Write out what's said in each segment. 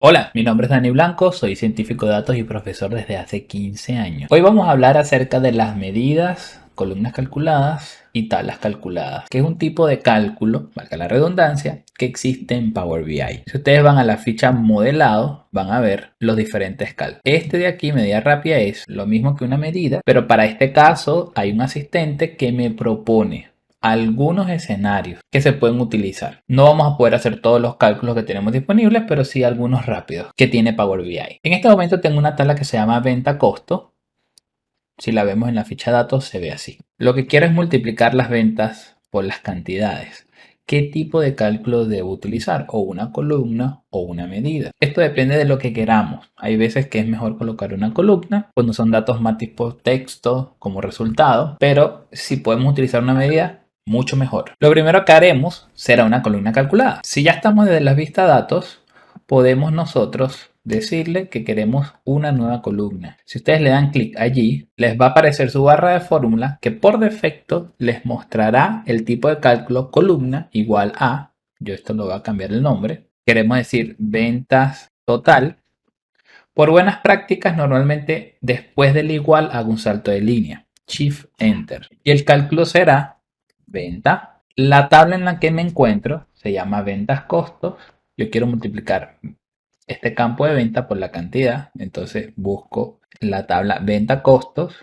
Hola, mi nombre es Dani Blanco, soy científico de datos y profesor desde hace 15 años. Hoy vamos a hablar acerca de las medidas, columnas calculadas y tablas calculadas, que es un tipo de cálculo, valga la redundancia, que existe en Power BI. Si ustedes van a la ficha modelado, van a ver los diferentes cálculos. Este de aquí, medida rápida, es lo mismo que una medida, pero para este caso hay un asistente que me propone algunos escenarios que se pueden utilizar. No vamos a poder hacer todos los cálculos que tenemos disponibles, pero sí algunos rápidos que tiene Power BI. En este momento tengo una tabla que se llama venta costo. Si la vemos en la ficha de datos se ve así. Lo que quiero es multiplicar las ventas por las cantidades. ¿Qué tipo de cálculo debo utilizar? O una columna o una medida. Esto depende de lo que queramos. Hay veces que es mejor colocar una columna cuando son datos más tipo texto como resultado, pero si podemos utilizar una medida, mucho mejor. Lo primero que haremos será una columna calculada. Si ya estamos desde la vista datos, podemos nosotros decirle que queremos una nueva columna. Si ustedes le dan clic allí, les va a aparecer su barra de fórmula que por defecto les mostrará el tipo de cálculo columna igual a, yo esto lo voy a cambiar el nombre, queremos decir ventas total. Por buenas prácticas, normalmente después del igual hago un salto de línea, Shift Enter, y el cálculo será venta. La tabla en la que me encuentro se llama ventas costos. Yo quiero multiplicar este campo de venta por la cantidad. Entonces busco la tabla venta costos,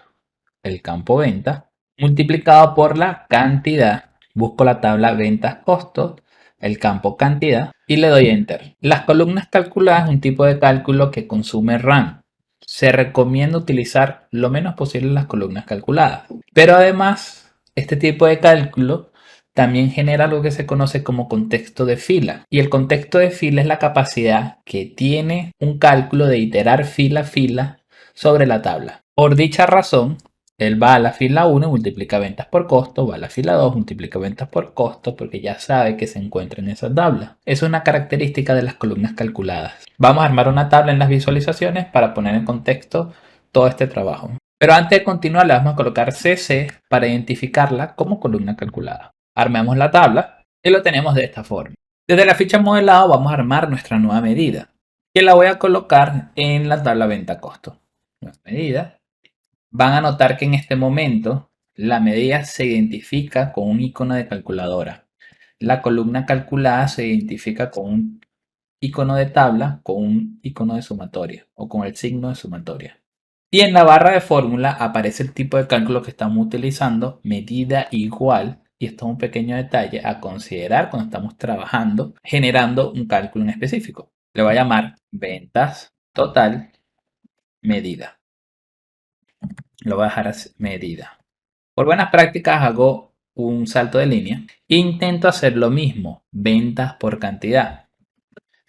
el campo venta, multiplicado por la cantidad. Busco la tabla ventas costos, el campo cantidad y le doy enter. Las columnas calculadas es un tipo de cálculo que consume RAM. Se recomienda utilizar lo menos posible las columnas calculadas. Pero además, este tipo de cálculo también genera algo que se conoce como contexto de fila. Y el contexto de fila es la capacidad que tiene un cálculo de iterar fila a fila sobre la tabla. Por dicha razón, él va a la fila 1 y multiplica ventas por costo, va a la fila 2, multiplica ventas por costo, porque ya sabe que se encuentra en esa tabla. Es una característica de las columnas calculadas. Vamos a armar una tabla en las visualizaciones para poner en contexto todo este trabajo. Pero antes de continuar, le vamos a colocar CC para identificarla como columna calculada. Armemos la tabla y lo tenemos de esta forma. Desde la ficha modelado vamos a armar nuestra nueva medida, que la voy a colocar en la tabla venta costo. Nueva medida. Van a notar que en este momento la medida se identifica con un icono de calculadora. La columna calculada se identifica con un icono de tabla, con un icono de sumatoria o con el signo de sumatoria. Y en la barra de fórmula aparece el tipo de cálculo que estamos utilizando, medida igual, y esto es un pequeño detalle a considerar cuando estamos trabajando, generando un cálculo en específico. Le voy a llamar ventas total medida. Lo voy a dejar así, medida. Por buenas prácticas hago un salto de línea e intento hacer lo mismo, ventas por cantidad.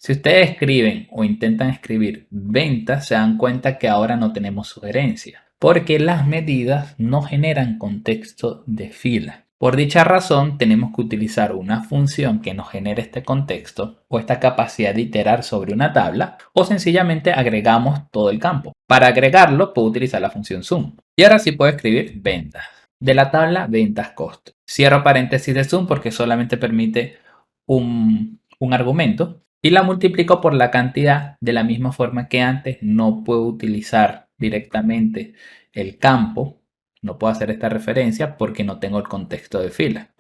Si ustedes escriben o intentan escribir ventas, se dan cuenta que ahora no tenemos sugerencia, porque las medidas no generan contexto de fila. Por dicha razón, tenemos que utilizar una función que nos genere este contexto o esta capacidad de iterar sobre una tabla, o sencillamente agregamos todo el campo. Para agregarlo, puedo utilizar la función zoom. Y ahora sí puedo escribir ventas. De la tabla ventas costo. Cierro paréntesis de zoom porque solamente permite un argumento y la multiplico por la cantidad de la misma forma que antes. No puedo utilizar directamente el campo, no puedo hacer esta referencia porque no tengo el contexto de fila.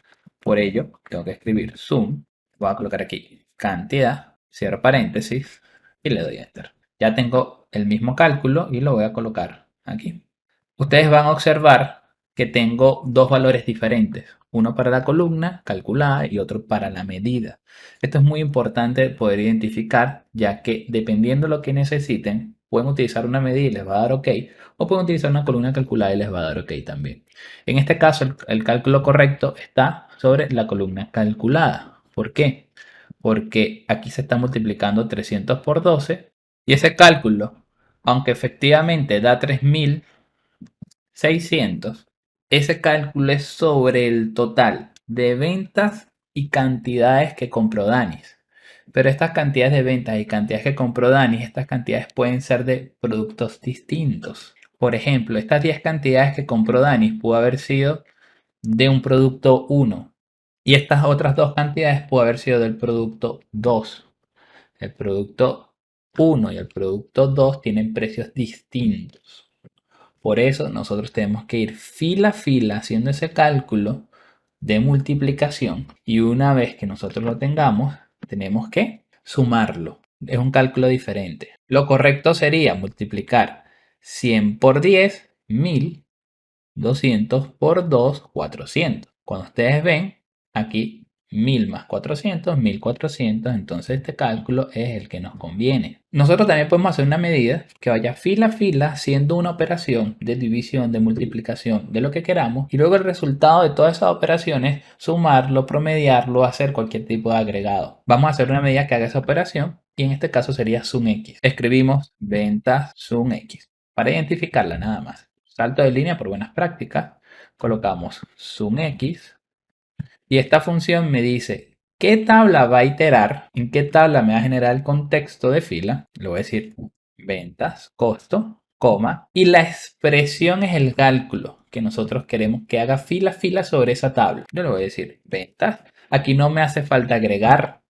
Por ello, tengo que escribir zoom, voy a colocar aquí cantidad, cierro paréntesis y le doy enter. Ya tengo el mismo cálculo y lo voy a colocar aquí. Ustedes van a observar que tengo dos valores diferentes, uno para la columna calculada y otro para la medida. Esto es muy importante poder identificar, ya que dependiendo de lo que necesiten, pueden utilizar una medida y les va a dar OK, o pueden utilizar una columna calculada y les va a dar OK también. En este caso, el cálculo correcto está sobre la columna calculada. ¿Por qué? Porque aquí se está multiplicando 300 por 12 y ese cálculo, aunque efectivamente da 3600, ese cálculo es sobre el total de ventas y cantidades que compró Danis. Pero estas cantidades de ventas y cantidades que compró Danis, estas cantidades pueden ser de productos distintos. Por ejemplo, estas 10 cantidades que compró Danis pudo haber sido de un producto 1 y estas otras dos cantidades pudo haber sido del producto 2. El producto 1 y el producto 2 tienen precios distintos. Por eso nosotros tenemos que ir fila a fila haciendo ese cálculo de multiplicación y una vez que nosotros lo tengamos, tenemos que sumarlo. Es un cálculo diferente. Lo correcto sería multiplicar 100 por 10, 1000, 200 por 2, 400. Cuando ustedes ven aquí 1000 más 400, 1400, entonces este cálculo es el que nos conviene. Nosotros también podemos hacer una medida que vaya fila a fila siendo una operación de división, de multiplicación, de lo que queramos, y luego el resultado de todas esas operaciones, sumarlo, promediarlo, hacer cualquier tipo de agregado. Vamos a hacer una medida que haga esa operación y en este caso sería sum x. Escribimos ventas sum x para identificarla nada más. Salto de línea por buenas prácticas, colocamos sum x. Y esta función me dice qué tabla va a iterar, en qué tabla me va a generar el contexto de fila. Le voy a decir ventas, costo, coma. Y la expresión es el cálculo que nosotros queremos que haga fila a fila sobre esa tabla. Yo le voy a decir ventas. Aquí no me hace falta agregar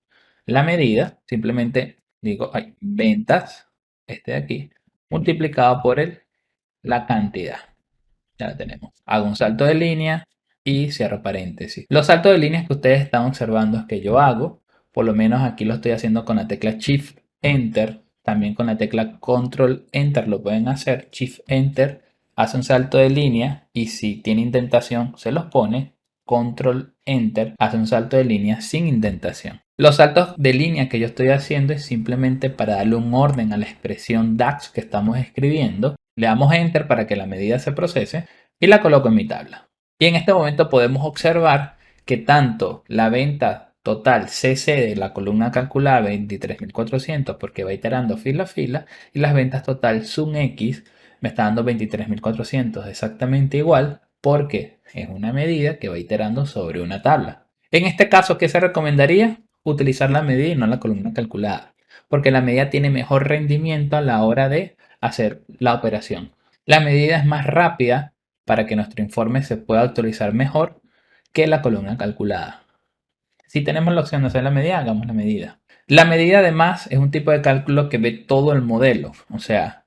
la medida. Simplemente digo ventas, este de aquí, multiplicado por la cantidad. Ya la tenemos. Hago un salto de línea y cierro paréntesis. Los saltos de líneas que ustedes están observando es que yo hago, por lo menos aquí lo estoy haciendo con la tecla Shift Enter, también con la tecla Control Enter lo pueden hacer. Shift Enter hace un salto de línea y si tiene indentación se los pone. Control Enter hace un salto de línea sin indentación. Los saltos de línea que yo estoy haciendo es simplemente para darle un orden a la expresión DAX que estamos escribiendo. Le damos Enter para que la medida se procese y la coloco en mi tabla. Y en este momento podemos observar que tanto la venta total CC de la columna calculada 23.400 porque va iterando fila a fila y las ventas total sum X me está dando 23.400 exactamente igual porque es una medida que va iterando sobre una tabla. En este caso, ¿qué se recomendaría? Utilizar la medida y no la columna calculada porque la medida tiene mejor rendimiento a la hora de hacer la operación. La medida es más rápida para que nuestro informe se pueda actualizar mejor que la columna calculada. Si tenemos la opción de hacer la medida, hagamos la medida. La medida además es un tipo de cálculo que ve todo el modelo. O sea,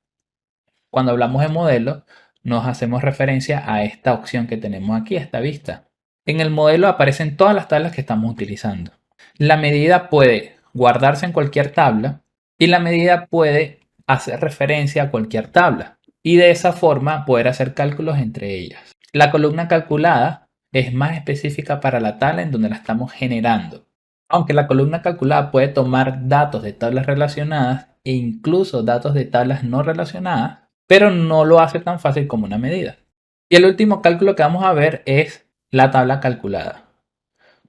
cuando hablamos de modelo, nos hacemos referencia a esta opción que tenemos aquí, a esta vista. En el modelo aparecen todas las tablas que estamos utilizando. La medida puede guardarse en cualquier tabla y la medida puede hacer referencia a cualquier tabla y de esa forma poder hacer cálculos entre ellas. La columna calculada es más específica para la tabla en donde la estamos generando. Aunque la columna calculada puede tomar datos de tablas relacionadas e incluso datos de tablas no relacionadas, pero no lo hace tan fácil como una medida. Y el último cálculo que vamos a ver es la tabla calculada.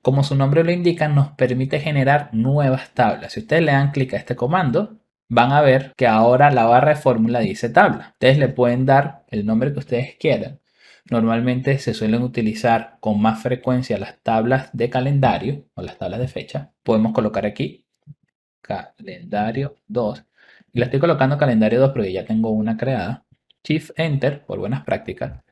Como su nombre lo indica, nos permite generar nuevas tablas. Si ustedes le dan clic a este comando, van a ver que ahora la barra de fórmula dice tabla. Ustedes le pueden dar el nombre que ustedes quieran. Normalmente se suelen utilizar con más frecuencia las tablas de calendario o las tablas de fecha. Podemos colocar aquí calendario 2 y le estoy colocando calendario 2 porque ya tengo una creada. Shift Enter por buenas prácticas.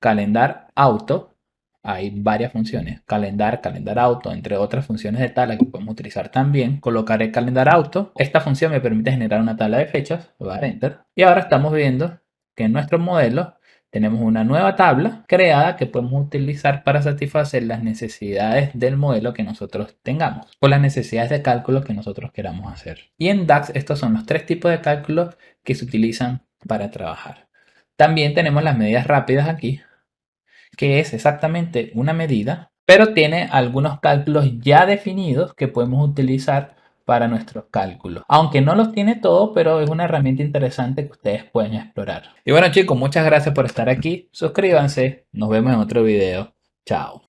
Calendar auto. Hay varias funciones, calendar auto, entre otras funciones de tabla que podemos utilizar también. Colocaré calendar auto. Esta función me permite generar una tabla de fechas. Voy a dar enter. Y ahora estamos viendo que en nuestro modelo tenemos una nueva tabla creada que podemos utilizar para satisfacer las necesidades del modelo que nosotros tengamos o las necesidades de cálculos que nosotros queramos hacer. Y en DAX estos son los tres tipos de cálculos que se utilizan para trabajar. También tenemos las medidas rápidas aquí, que es exactamente una medida, pero tiene algunos cálculos ya definidos que podemos utilizar para nuestros cálculos. Aunque no los tiene todos, pero es una herramienta interesante que ustedes pueden explorar. Y bueno chicos, muchas gracias por estar aquí. Suscríbanse. Nos vemos en otro video. Chao.